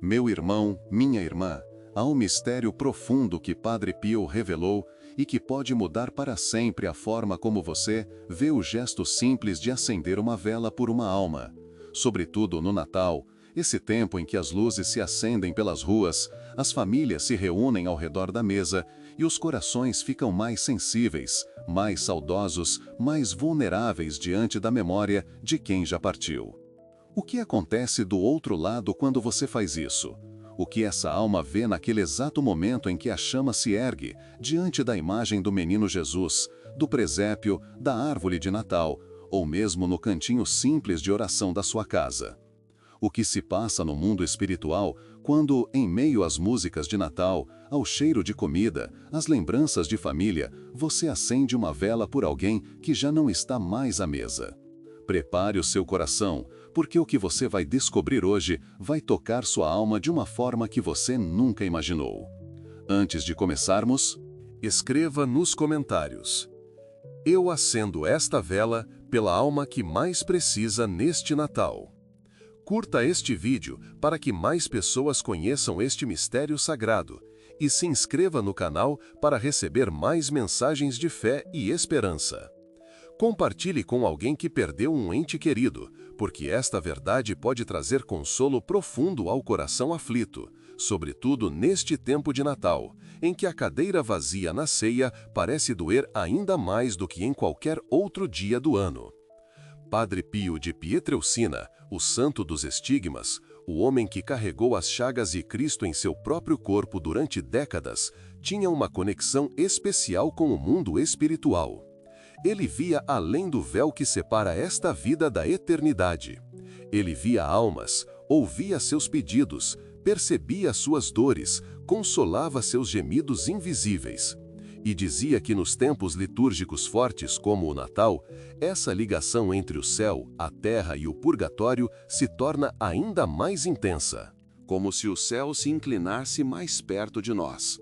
Meu irmão, minha irmã, há um mistério profundo que Padre Pio revelou e que pode mudar para sempre a forma como você vê o gesto simples de acender uma vela por uma alma. Sobretudo no Natal, esse tempo em que as luzes se acendem pelas ruas, as famílias se reúnem ao redor da mesa e os corações ficam mais sensíveis, mais saudosos, mais vulneráveis diante da memória de quem já partiu. O que acontece do outro lado quando você faz isso? O que essa alma vê naquele exato momento em que a chama se ergue diante da imagem do menino Jesus, do presépio, da árvore de Natal, ou mesmo no cantinho simples de oração da sua casa? O que se passa no mundo espiritual quando, em meio às músicas de Natal, ao cheiro de comida, às lembranças de família, você acende uma vela por alguém que já não está mais à mesa? Prepare o seu coração, porque o que você vai descobrir hoje vai tocar sua alma de uma forma que você nunca imaginou. Antes de começarmos, escreva nos comentários: eu acendo esta vela pela alma que mais precisa neste Natal. Curta este vídeo para que mais pessoas conheçam este mistério sagrado e se inscreva no canal para receber mais mensagens de fé e esperança. Compartilhe com alguém que perdeu um ente querido, porque esta verdade pode trazer consolo profundo ao coração aflito, sobretudo neste tempo de Natal, em que a cadeira vazia na ceia parece doer ainda mais do que em qualquer outro dia do ano. Padre Pio de Pietrelcina, o santo dos estigmas, o homem que carregou as chagas de Cristo em seu próprio corpo durante décadas, tinha uma conexão especial com o mundo espiritual. Ele via além do véu que separa esta vida da eternidade. Ele via almas, ouvia seus pedidos, percebia suas dores, consolava seus gemidos invisíveis. E dizia que nos tempos litúrgicos fortes como o Natal, essa ligação entre o céu, a terra e o purgatório se torna ainda mais intensa, como se o céu se inclinasse mais perto de nós.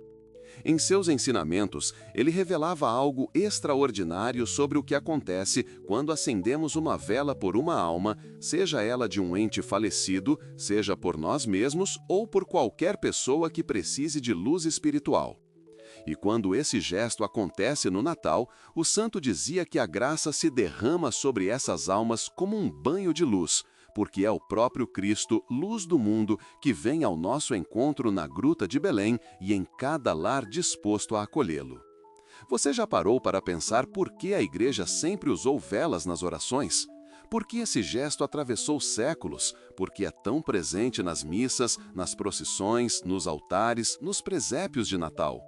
Em seus ensinamentos, ele revelava algo extraordinário sobre o que acontece quando acendemos uma vela por uma alma, seja ela de um ente falecido, seja por nós mesmos ou por qualquer pessoa que precise de luz espiritual. E quando esse gesto acontece no Natal, o santo dizia que a graça se derrama sobre essas almas como um banho de luz, porque é o próprio Cristo, luz do mundo, que vem ao nosso encontro na Gruta de Belém e em cada lar disposto a acolhê-lo. Você já parou para pensar por que a Igreja sempre usou velas nas orações? Por que esse gesto atravessou séculos? Por que é tão presente nas missas, nas procissões, nos altares, nos presépios de Natal?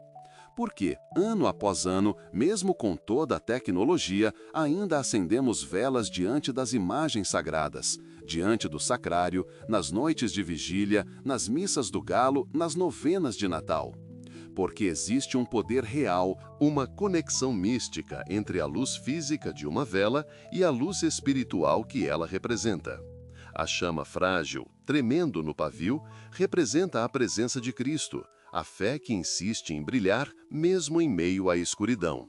Porque, ano após ano, mesmo com toda a tecnologia, ainda acendemos velas diante das imagens sagradas, diante do sacrário, nas noites de vigília, nas missas do galo, nas novenas de Natal. Porque existe um poder real, uma conexão mística entre a luz física de uma vela e a luz espiritual que ela representa. A chama frágil, tremendo no pavio, representa a presença de Cristo, a fé que insiste em brilhar mesmo em meio à escuridão.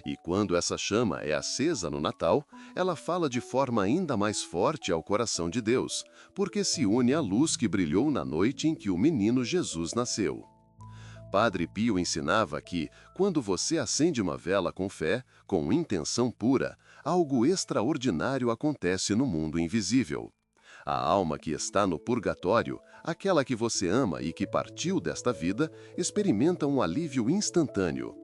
E quando essa chama é acesa no Natal, ela fala de forma ainda mais forte ao coração de Deus, porque se une à luz que brilhou na noite em que o menino Jesus nasceu. Padre Pio ensinava que, quando você acende uma vela com fé, com intenção pura, algo extraordinário acontece no mundo invisível. A alma que está no purgatório, aquela que você ama e que partiu desta vida, experimenta um alívio instantâneo.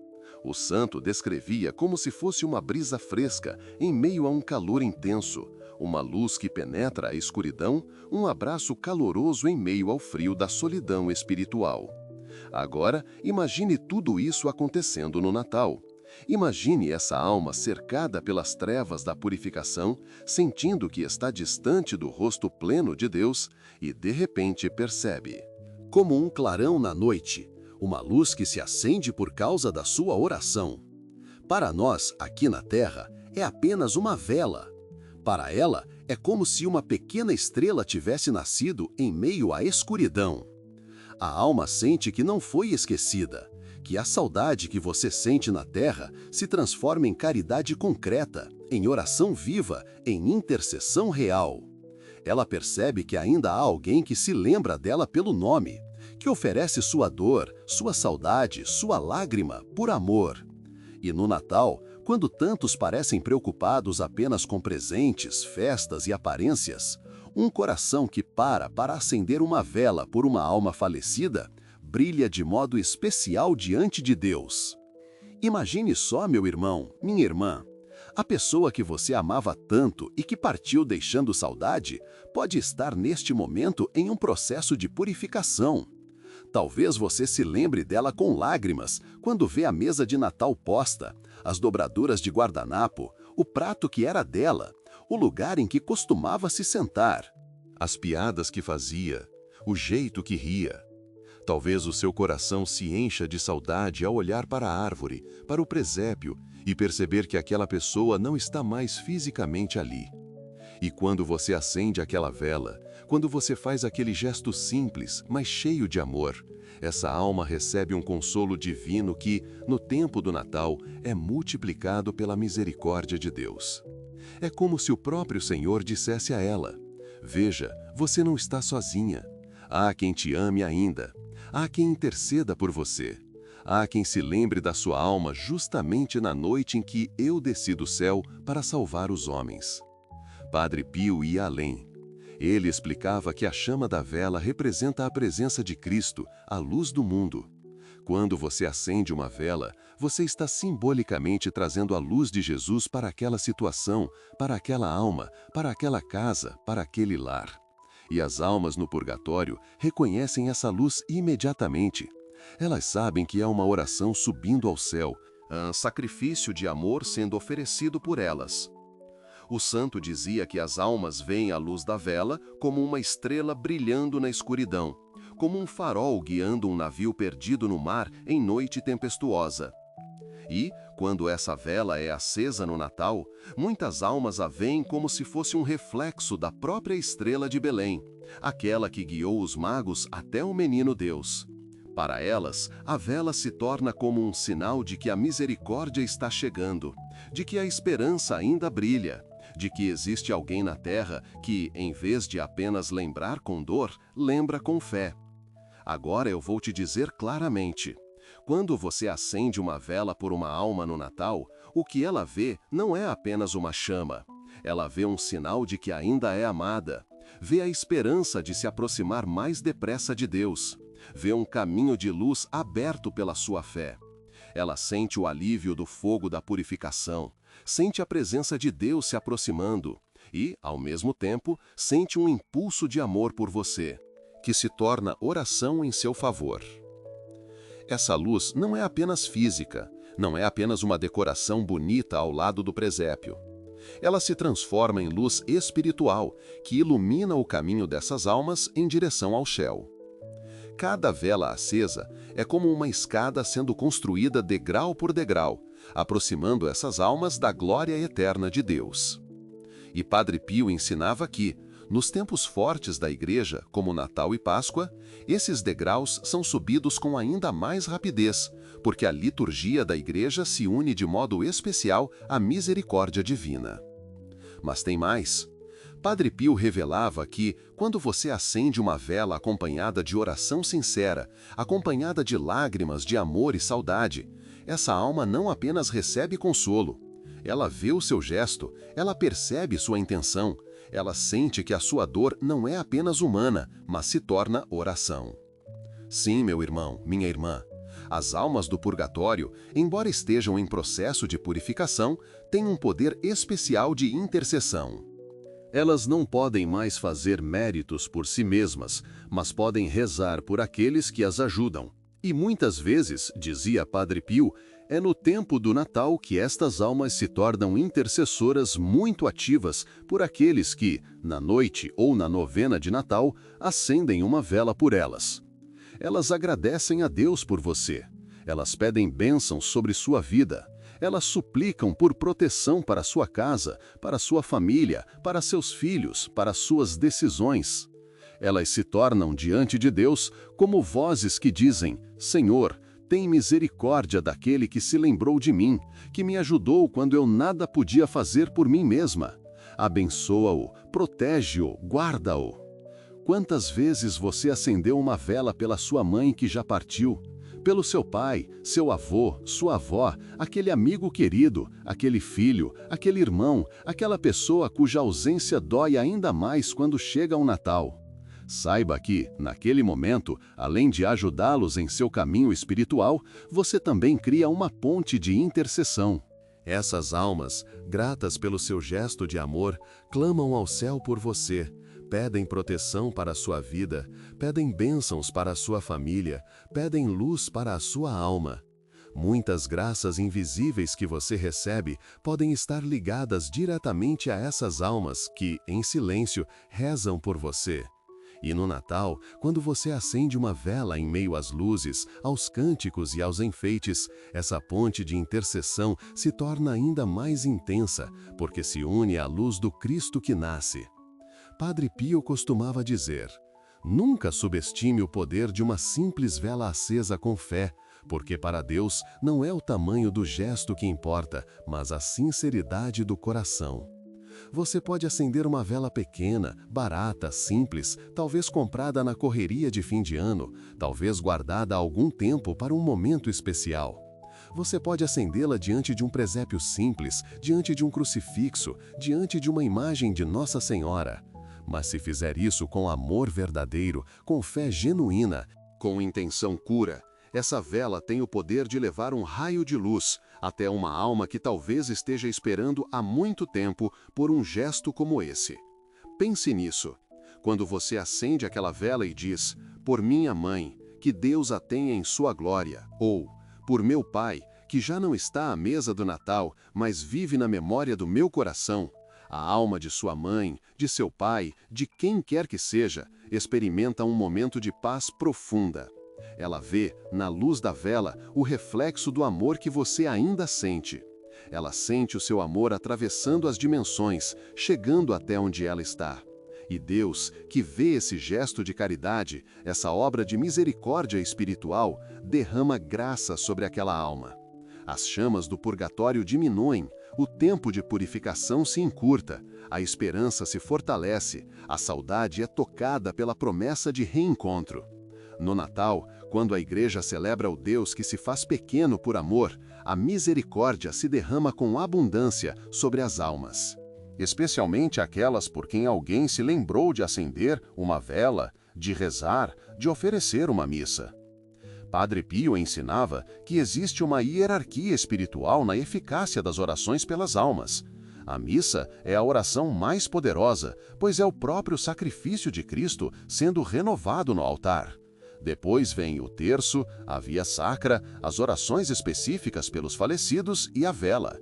O santo descrevia como se fosse uma brisa fresca em meio a um calor intenso, uma luz que penetra a escuridão, um abraço caloroso em meio ao frio da solidão espiritual. Agora, imagine tudo isso acontecendo no Natal. Imagine essa alma cercada pelas trevas da purificação, sentindo que está distante do rosto pleno de Deus e, de repente, percebe, como um clarão na noite, uma luz que se acende por causa da sua oração. Para nós, aqui na Terra, é apenas uma vela. Para ela, é como se uma pequena estrela tivesse nascido em meio à escuridão. A alma sente que não foi esquecida, que a saudade que você sente na terra se transforma em caridade concreta, em oração viva, em intercessão real. Ela percebe que ainda há alguém que se lembra dela pelo nome, que oferece sua dor, sua saudade, sua lágrima por amor. E no Natal, quando tantos parecem preocupados apenas com presentes, festas e aparências, um coração que para acender uma vela por uma alma falecida brilha de modo especial diante de Deus. Imagine só, meu irmão, minha irmã, a pessoa que você amava tanto e que partiu deixando saudade pode estar neste momento em um processo de purificação. Talvez você se lembre dela com lágrimas quando vê a mesa de Natal posta, as dobraduras de guardanapo, o prato que era dela, o lugar em que costumava se sentar. As piadas que fazia, o jeito que ria. Talvez o seu coração se encha de saudade ao olhar para a árvore, para o presépio e perceber que aquela pessoa não está mais fisicamente ali. E quando você acende aquela vela, quando você faz aquele gesto simples, mas cheio de amor, essa alma recebe um consolo divino que, no tempo do Natal, é multiplicado pela misericórdia de Deus. É como se o próprio Senhor dissesse a ela: veja, você não está sozinha. Há quem te ame ainda. Há quem interceda por você. Há quem se lembre da sua alma justamente na noite em que eu desci do céu para salvar os homens. Padre Pio ia além. Ele explicava que a chama da vela representa a presença de Cristo, a luz do mundo. Quando você acende uma vela, você está simbolicamente trazendo a luz de Jesus para aquela situação, para aquela alma, para aquela casa, para aquele lar. E as almas no purgatório reconhecem essa luz imediatamente. Elas sabem que é uma oração subindo ao céu, um sacrifício de amor sendo oferecido por elas. O santo dizia que as almas veem a luz da vela como uma estrela brilhando na escuridão, como um farol guiando um navio perdido no mar em noite tempestuosa. E, quando essa vela é acesa no Natal, muitas almas a veem como se fosse um reflexo da própria estrela de Belém, aquela que guiou os magos até o menino Deus. Para elas, a vela se torna como um sinal de que a misericórdia está chegando, de que a esperança ainda brilha, de que existe alguém na terra que, em vez de apenas lembrar com dor, lembra com fé. Agora eu vou te dizer claramente: quando você acende uma vela por uma alma no Natal, o que ela vê não é apenas uma chama. Ela vê um sinal de que ainda é amada, vê a esperança de se aproximar mais depressa de Deus, vê um caminho de luz aberto pela sua fé. Ela sente o alívio do fogo da purificação, sente a presença de Deus se aproximando e, ao mesmo tempo, sente um impulso de amor por você, que se torna oração em seu favor. Essa luz não é apenas física, não é apenas uma decoração bonita ao lado do presépio. Ela se transforma em luz espiritual, que ilumina o caminho dessas almas em direção ao céu. Cada vela acesa é como uma escada sendo construída degrau por degrau, aproximando essas almas da glória eterna de Deus. E Padre Pio ensinava que, nos tempos fortes da Igreja, como Natal e Páscoa, esses degraus são subidos com ainda mais rapidez, porque a liturgia da Igreja se une de modo especial à misericórdia divina. Mas tem mais. Padre Pio revelava que, quando você acende uma vela acompanhada de oração sincera, acompanhada de lágrimas de amor e saudade, essa alma não apenas recebe consolo. Ela vê o seu gesto, ela percebe sua intenção, ela sente que a sua dor não é apenas humana, mas se torna oração. Sim, meu irmão, minha irmã, as almas do purgatório, embora estejam em processo de purificação, têm um poder especial de intercessão. Elas não podem mais fazer méritos por si mesmas, mas podem rezar por aqueles que as ajudam. E muitas vezes, dizia Padre Pio, é no tempo do Natal que estas almas se tornam intercessoras muito ativas por aqueles que, na noite ou na novena de Natal, acendem uma vela por elas. Elas agradecem a Deus por você. Elas pedem bênçãos sobre sua vida. Elas suplicam por proteção para sua casa, para sua família, para seus filhos, para suas decisões. Elas se tornam diante de Deus como vozes que dizem: Senhor, tem misericórdia daquele que se lembrou de mim, que me ajudou quando eu nada podia fazer por mim mesma. abençoa-o, protege-o, guarda-o. Quantas vezes você acendeu uma vela pela sua mãe que já partiu? Pelo seu pai, seu avô, sua avó, aquele amigo querido, aquele filho, aquele irmão, aquela pessoa cuja ausência dói ainda mais quando chega o Natal. Saiba que, naquele momento, além de ajudá-los em seu caminho espiritual, você também cria uma ponte de intercessão. Essas almas, gratas pelo seu gesto de amor, clamam ao céu por você, pedem proteção para a sua vida, pedem bênçãos para a sua família, pedem luz para a sua alma. Muitas graças invisíveis que você recebe podem estar ligadas diretamente a essas almas que, em silêncio, rezam por você. E no Natal, quando você acende uma vela em meio às luzes, aos cânticos e aos enfeites, essa ponte de intercessão se torna ainda mais intensa, porque se une à luz do Cristo que nasce. Padre Pio costumava dizer: nunca subestime o poder de uma simples vela acesa com fé, porque para Deus não é o tamanho do gesto que importa, mas a sinceridade do coração. Você pode acender uma vela pequena, barata, simples, talvez comprada na correria de fim de ano, talvez guardada há algum tempo para um momento especial. Você pode acendê-la diante de um presépio simples, diante de um crucifixo, diante de uma imagem de Nossa Senhora. Mas se fizer isso com amor verdadeiro, com fé genuína, com intenção pura, essa vela tem o poder de levar um raio de luz até uma alma que talvez esteja esperando há muito tempo por um gesto como esse. Pense nisso. Quando você acende aquela vela e diz: por minha mãe, que Deus a tenha em sua glória, ou por meu pai, que já não está à mesa do Natal, mas vive na memória do meu coração, a alma de sua mãe, de seu pai, de quem quer que seja, experimenta um momento de paz profunda. Ela vê, na luz da vela, o reflexo do amor que você ainda sente. Ela sente o seu amor atravessando as dimensões, chegando até onde ela está. E Deus, que vê esse gesto de caridade, essa obra de misericórdia espiritual, derrama graça sobre aquela alma. As chamas do purgatório diminuem, o tempo de purificação se encurta, a esperança se fortalece, a saudade é tocada pela promessa de reencontro. No Natal, quando a Igreja celebra o Deus que se faz pequeno por amor, a misericórdia se derrama com abundância sobre as almas. Especialmente aquelas por quem alguém se lembrou de acender uma vela, de rezar, de oferecer uma missa. Padre Pio ensinava que existe uma hierarquia espiritual na eficácia das orações pelas almas. A missa é a oração mais poderosa, pois é o próprio sacrifício de Cristo sendo renovado no altar. Depois vem o terço, a via sacra, as orações específicas pelos falecidos e a vela.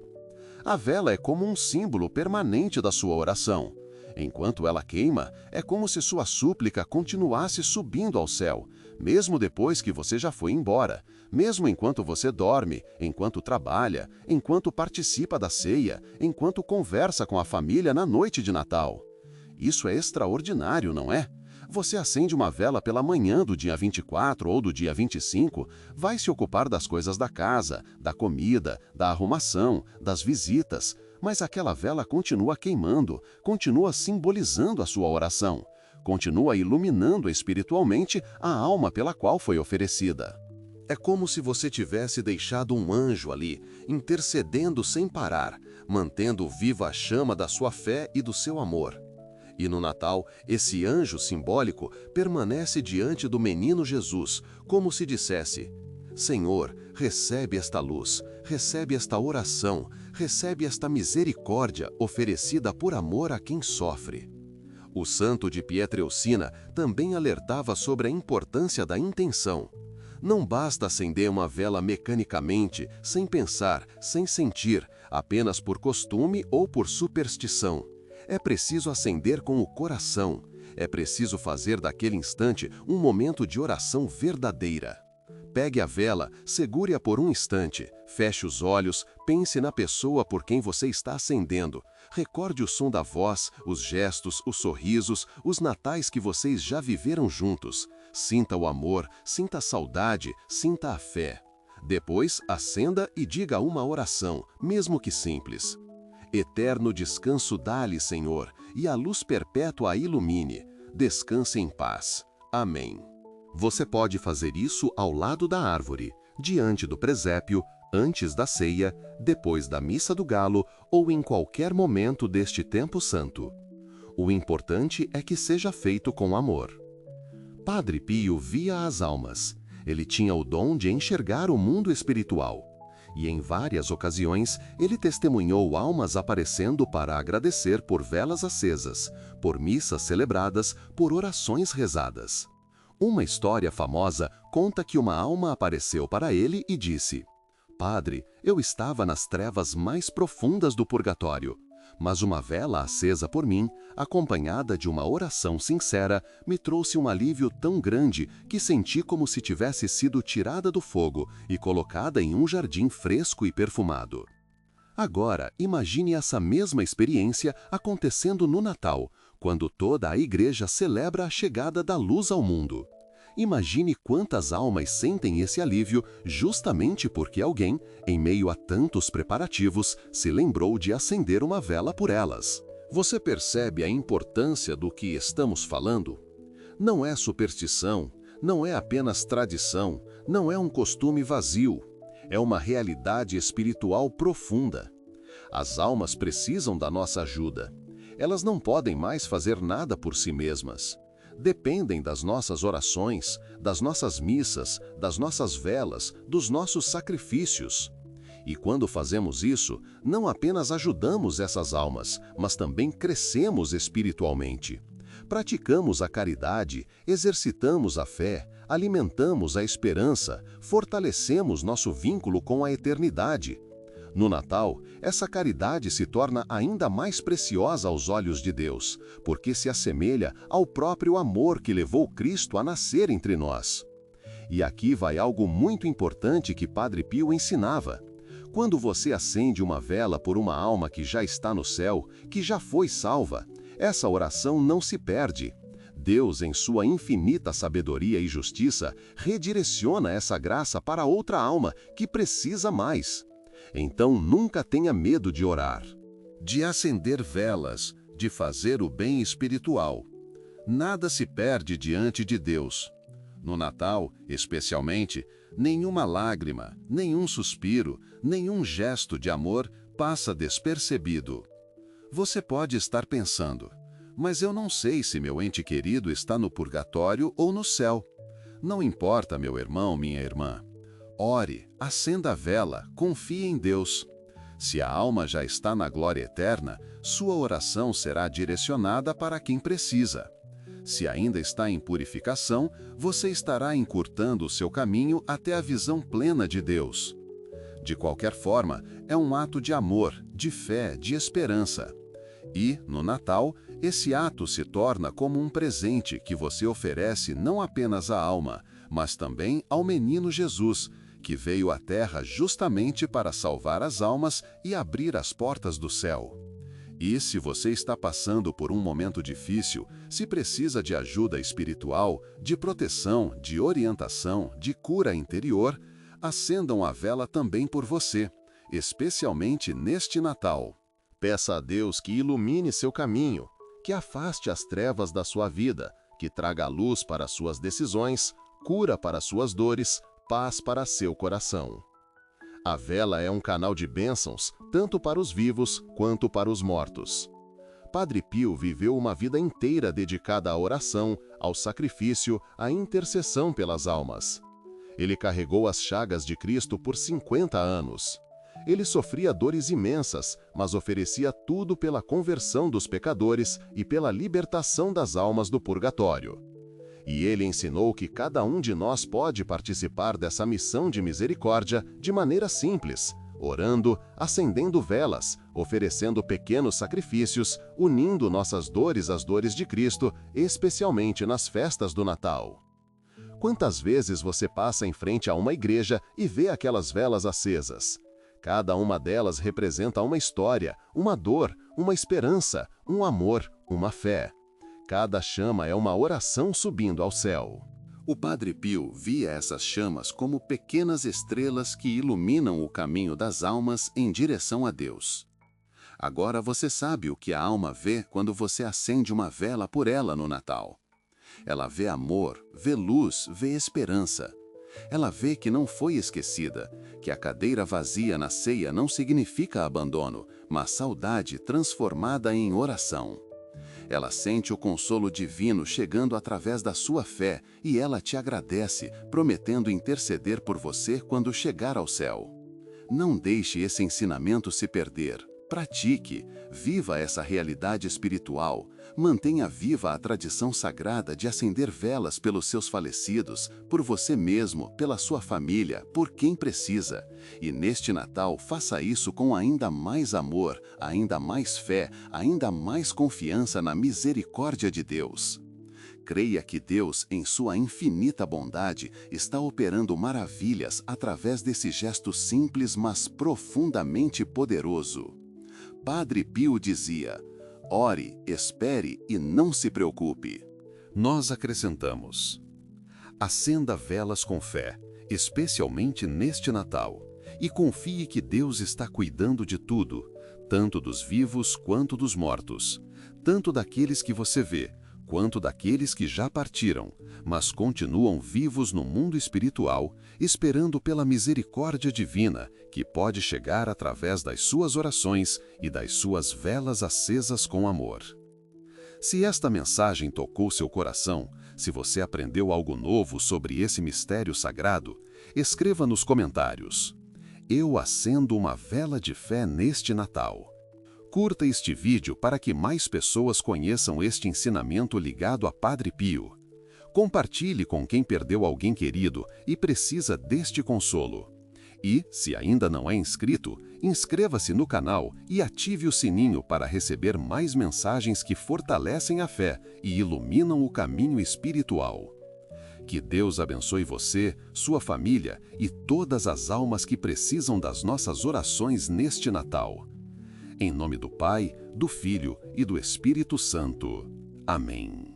A vela é como um símbolo permanente da sua oração. Enquanto ela queima, é como se sua súplica continuasse subindo ao céu, mesmo depois que você já foi embora, mesmo enquanto você dorme, enquanto trabalha, enquanto participa da ceia, enquanto conversa com a família na noite de Natal. Isso é extraordinário, não é? Você acende uma vela pela manhã do dia 24 ou do dia 25, vai se ocupar das coisas da casa, da comida, da arrumação, das visitas, mas aquela vela continua queimando, continua simbolizando a sua oração, continua iluminando espiritualmente a alma pela qual foi oferecida. É como se você tivesse deixado um anjo ali, intercedendo sem parar, mantendo viva a chama da sua fé e do seu amor. E no Natal, esse anjo simbólico permanece diante do menino Jesus, como se dissesse: Senhor, recebe esta luz, recebe esta oração, recebe esta misericórdia oferecida por amor a quem sofre. O santo de Pietrelcina também alertava sobre a importância da intenção. Não basta acender uma vela mecanicamente, sem pensar, sem sentir, apenas por costume ou por superstição. É preciso acender com o coração. É preciso fazer daquele instante um momento de oração verdadeira. Pegue a vela, segure-a por um instante, feche os olhos, pense na pessoa por quem você está acendendo. Recorde o som da voz, os gestos, os sorrisos, os natais que vocês já viveram juntos. Sinta o amor, sinta a saudade, sinta a fé. Depois, acenda e diga uma oração, mesmo que simples. Eterno descanso dá-lhe, Senhor, e a luz perpétua a ilumine. Descanse em paz. Amém. Você pode fazer isso ao lado da árvore, diante do presépio, antes da ceia, depois da missa do galo ou em qualquer momento deste tempo santo. O importante é que seja feito com amor. Padre Pio via as almas. Ele tinha o dom de enxergar o mundo espiritual. E em várias ocasiões ele testemunhou almas aparecendo para agradecer por velas acesas, por missas celebradas, por orações rezadas. Uma história famosa conta que uma alma apareceu para ele e disse: Padre, eu estava nas trevas mais profundas do purgatório, mas uma vela acesa por mim, acompanhada de uma oração sincera, me trouxe um alívio tão grande que senti como se tivesse sido tirada do fogo e colocada em um jardim fresco e perfumado. Agora, imagine essa mesma experiência acontecendo no Natal, quando toda a igreja celebra a chegada da luz ao mundo. Imagine quantas almas sentem esse alívio justamente porque alguém, em meio a tantos preparativos, se lembrou de acender uma vela por elas. Você percebe a importância do que estamos falando? Não é superstição, não é apenas tradição, não é um costume vazio. É uma realidade espiritual profunda. As almas precisam da nossa ajuda. Elas não podem mais fazer nada por si mesmas. Dependem das nossas orações, das nossas missas, das nossas velas, dos nossos sacrifícios. E quando fazemos isso, não apenas ajudamos essas almas, mas também crescemos espiritualmente. Praticamos a caridade, exercitamos a fé, alimentamos a esperança, fortalecemos nosso vínculo com a eternidade. No Natal, essa caridade se torna ainda mais preciosa aos olhos de Deus, porque se assemelha ao próprio amor que levou Cristo a nascer entre nós. E aqui vai algo muito importante que Padre Pio ensinava. Quando você acende uma vela por uma alma que já está no céu, que já foi salva, essa oração não se perde. Deus, em sua infinita sabedoria e justiça, redireciona essa graça para outra alma que precisa mais. Então nunca tenha medo de orar, de acender velas, de fazer o bem espiritual. Nada se perde diante de Deus. No Natal, especialmente, nenhuma lágrima, nenhum suspiro, nenhum gesto de amor passa despercebido. Você pode estar pensando, mas eu não sei se meu ente querido está no purgatório ou no céu. Não importa, meu irmão, minha irmã. Ore, acenda a vela, confie em Deus. Se a alma já está na glória eterna, sua oração será direcionada para quem precisa. Se ainda está em purificação, você estará encurtando o seu caminho até a visão plena de Deus. De qualquer forma, é um ato de amor, de fé, de esperança. E, no Natal, esse ato se torna como um presente que você oferece não apenas à alma, mas também ao menino Jesus, que veio à Terra justamente para salvar as almas e abrir as portas do céu. E se você está passando por um momento difícil, se precisa de ajuda espiritual, de proteção, de orientação, de cura interior, acendam a vela também por você, especialmente neste Natal. Peça a Deus que ilumine seu caminho, que afaste as trevas da sua vida, que traga luz para suas decisões, cura para suas dores, paz para seu coração. A vela é um canal de bênçãos, tanto para os vivos quanto para os mortos. Padre Pio viveu uma vida inteira dedicada à oração, ao sacrifício, à intercessão pelas almas. Ele carregou as chagas de Cristo por 50 anos. Ele sofria dores imensas, mas oferecia tudo pela conversão dos pecadores e pela libertação das almas do purgatório. E ele ensinou que cada um de nós pode participar dessa missão de misericórdia de maneira simples, orando, acendendo velas, oferecendo pequenos sacrifícios, unindo nossas dores às dores de Cristo, especialmente nas festas do Natal. Quantas vezes você passa em frente a uma igreja e vê aquelas velas acesas? Cada uma delas representa uma história, uma dor, uma esperança, um amor, uma fé. Cada chama é uma oração subindo ao céu. O Padre Pio via essas chamas como pequenas estrelas que iluminam o caminho das almas em direção a Deus. Agora você sabe o que a alma vê quando você acende uma vela por ela no Natal. Ela vê amor, vê luz, vê esperança. Ela vê que não foi esquecida, que a cadeira vazia na ceia não significa abandono, mas saudade transformada em oração. Ela sente o consolo divino chegando através da sua fé e ela te agradece, prometendo interceder por você quando chegar ao céu. Não deixe esse ensinamento se perder. Pratique, viva essa realidade espiritual, mantenha viva a tradição sagrada de acender velas pelos seus falecidos, por você mesmo, pela sua família, por quem precisa. E neste Natal faça isso com ainda mais amor, ainda mais fé, ainda mais confiança na misericórdia de Deus. Creia que Deus, em sua infinita bondade, está operando maravilhas através desse gesto simples, mas profundamente poderoso. Padre Pio dizia: ore, espere e não se preocupe. Nós acrescentamos: acenda velas com fé, especialmente neste Natal, e confie que Deus está cuidando de tudo, tanto dos vivos quanto dos mortos, tanto daqueles que você vê, quanto daqueles que já partiram, mas continuam vivos no mundo espiritual, esperando pela misericórdia divina, que pode chegar através das suas orações e das suas velas acesas com amor. Se esta mensagem tocou seu coração, se você aprendeu algo novo sobre esse mistério sagrado, escreva nos comentários: eu acendo uma vela de fé neste Natal. Curta este vídeo para que mais pessoas conheçam este ensinamento ligado a Padre Pio. Compartilhe com quem perdeu alguém querido e precisa deste consolo. E, se ainda não é inscrito, inscreva-se no canal e ative o sininho para receber mais mensagens que fortalecem a fé e iluminam o caminho espiritual. Que Deus abençoe você, sua família e todas as almas que precisam das nossas orações neste Natal. Em nome do Pai, do Filho e do Espírito Santo. Amém.